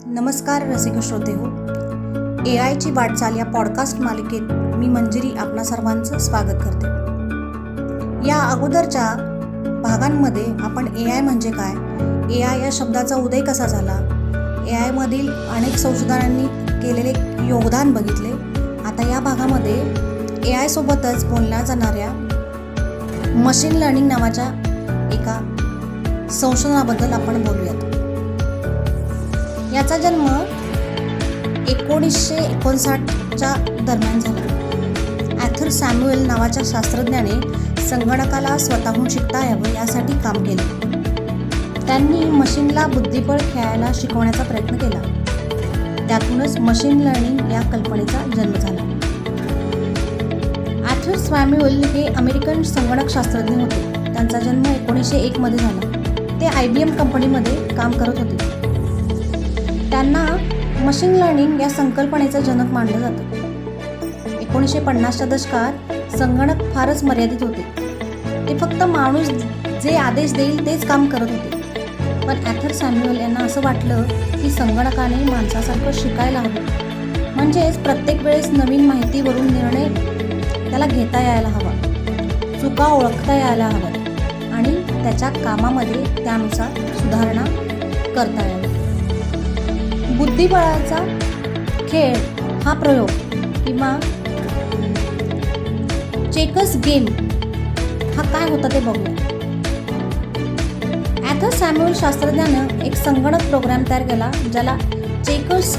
नमस्कार रसिक श्रोते हो, AIची वाटचाल या पॉडकास्ट मालिकेत मी मंजिरी आपणा सर्वांचं स्वागत करते। या अगोदरच्या भागांमध्ये आपण AI म्हणजे काय, AI या शब्दाचा उदय कसा झाला, AI मधील अनेक संशोधनांनी केलेले योगदान बघितले। आता या भागामध्ये AI सोबतच बोलल्या जाणाऱ्या मशीन लर्निंग नावाच्या एका संशोधनाबद्दल आपण बोलूयात। याचा जन्म 1959च्या दरम्यान झाला। ॲर्थर सॅम्युएल नावाच्या शास्त्रज्ञाने संगणकाला स्वतःहून शिकता यावं यासाठी काम केले। त्यांनी मशीनला बुद्धिबळ खेळायला शिकवण्याचा प्रयत्न केला। त्यातूनच मशीन लर्निंग या कल्पनेचा जन्म झाला। ॲर्थर सॅम्युएल हे अमेरिकन संगणक शास्त्रज्ञ होते। त्यांचा जन्म 1901 मध्ये झाला। ते IBM कंपनीमध्ये काम करत होते। त्यांना मशीन लर्निंग या संकल्पनेचं जनक मानलं जातं। 1950च्या दशकात संगणक फारच मर्यादित होते। ते फक्त माणूस जे आदेश देईल तेच काम करत होते। पण ॲर्थर सॅम्युएल यांना असं वाटलं की संगणकाने माणसासारखं शिकायला हवं, म्हणजेच प्रत्येक वेळेस नवीन माहितीवरून निर्णय त्याला घेता यायला हवा, चुका ओळखता यायला हव्यात आणि त्याच्या कामामध्ये त्यानुसार सुधारणा करता यावी। बुद्धिबळाचा खेळ हा प्रयोग किंवा चेकर्स गेम हा काय होता ते बघूया। ॲर्थर सॅम्युएल शास्त्रज्ञानं एक संगणक प्रोग्राम तयार केला ज्याला चेकर्स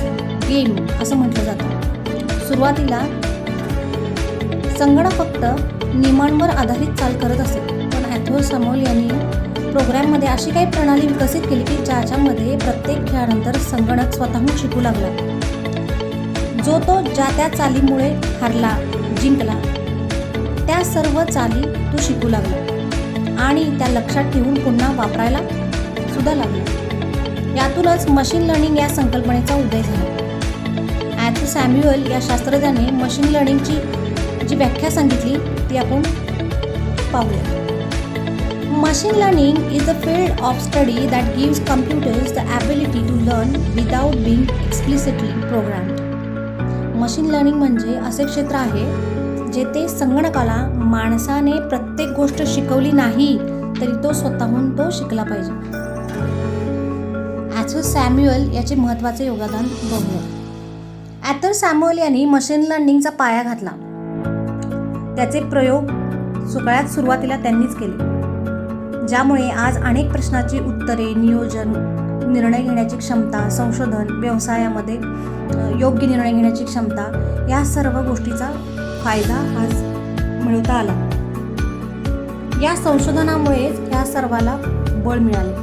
गेम असं म्हटलं जातं। सुरुवातीला संगणक फक्त नियमांवर आधारित चाल करत असे, पण ॲर्थर सॅम्युएल यांनी प्रोग्राममध्ये अशी काही प्रणाली विकसित केली की ज्याच्यामध्ये प्रत्येक खेळानंतर संगणक स्वतःहून शिकू लागला। जो तो ज्या त्या चालीमुळे हरला, जिंकला, त्या सर्व चाली तो शिकू लागला आणि त्या लक्षात ठेवून पुन्हा वापरायला सुद्धा लागला। यातूनच मशीन लर्निंग या संकल्पनेचा उदय झाला। ॲर्थर सॅम्युएल या शास्त्रज्ञाने मशीन लर्निंगची जी व्याख्या सांगितली ती आपण पाहूया। Machine learning is the field of study that gives computers the ability to learn without being explicitly programmed. Machine learning म्हणजे असे क्षेत्र आहे जेथे संगणकाला माणसाने प्रत्येक गोष्ट शिकवली नाही तरी तो स्वतःहून तो शिकला पाहिजे। ॲर्थर सॅम्युएल याचे महत्त्वाचे योगदान बघूया। ॲर्थर सॅम्युएल यांनी मशीन लर्निंगचा पाया घातला। त्याचे प्रयोग सगळ्यात सुरुवातीला त्यांनीच केले, ज्यामुळे आज अनेक प्रश्नाची उत्तरे, नियोजन, निर्णय घेण्याची क्षमता, संशोधन, व्यवसायामध्ये योग्य निर्णय घेण्याची क्षमता या सर्व गोष्टीचा फायदा आज मिळवता आला। या संशोधनामुळेच या सर्वाला बळ मिळाले।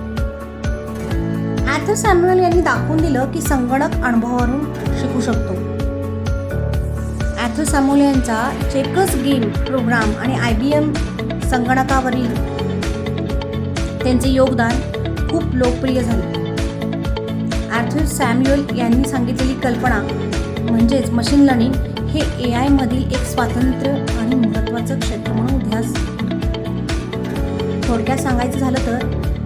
ॲर्थर सॅम्युएल यांनी दाखवून दिलं की संगणक अनुभवावरून शिकू शकतो। ॲर्थर सॅम्युएल यांचा चेकर्स गेम प्रोग्राम आणि IBM संगणकावरील त्यांचे योगदान खूप लोकप्रिय झाले। ॲर्थर सॅम्युएल यांनी सांगितलेली कल्पना म्हणजेच मशीन लर्निंग हे AI मधील एक स्वातंत्र्य आणि महत्त्वाचं क्षेत्र म्हणून उदयास। थोडक्यात सांगायचं झालं तर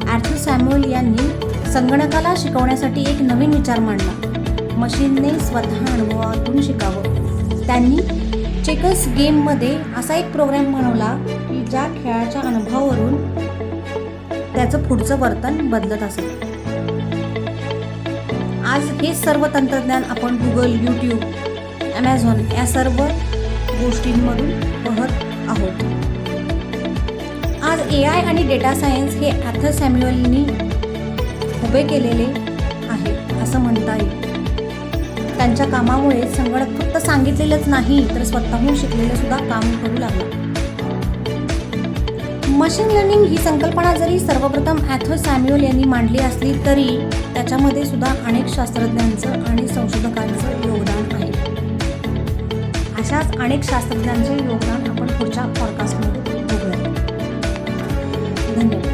ॲर्थर सॅम्युएल यांनी संगणकाला शिकवण्यासाठी एक नवीन विचार मांडला, मशीनने स्वतः अनुभवातून शिकावं। त्यांनी चेकर्स गेममध्ये असा एक प्रोग्राम बनवला की ज्या खेळाच्या अनुभवावरून त्याचं पुढचं वर्तन बदलत असेल। आज हे सर्व तंत्रज्ञान आपण Google, YouTube, Amazon या सर्व गोष्टींमधून पाहत आहोत। आज AI आणि डेटा सायन्स हे ॲर्थर सॅम्युएलनी उभे केलेले आहे असं म्हणता येईल। त्यांच्या कामामुळे संगणक फक्त सांगितलेलंच नाही तर स्वतःहून शिकलेलं सुद्धा काम करू लागला। मशीन लर्निंग ही संकल्पना जरी सर्वप्रथम ॲर्थर सॅम्युएल यांनी मांडली असली तरी त्याच्यामध्ये सुद्धा अनेक शास्त्रज्ञांचं आणि संशोधकांचं योगदान आहे। अशाच अनेक शास्त्रज्ञांचे योगदान आपण पुढच्या पॉडकास्टमध्ये बघूया। धन्यवाद।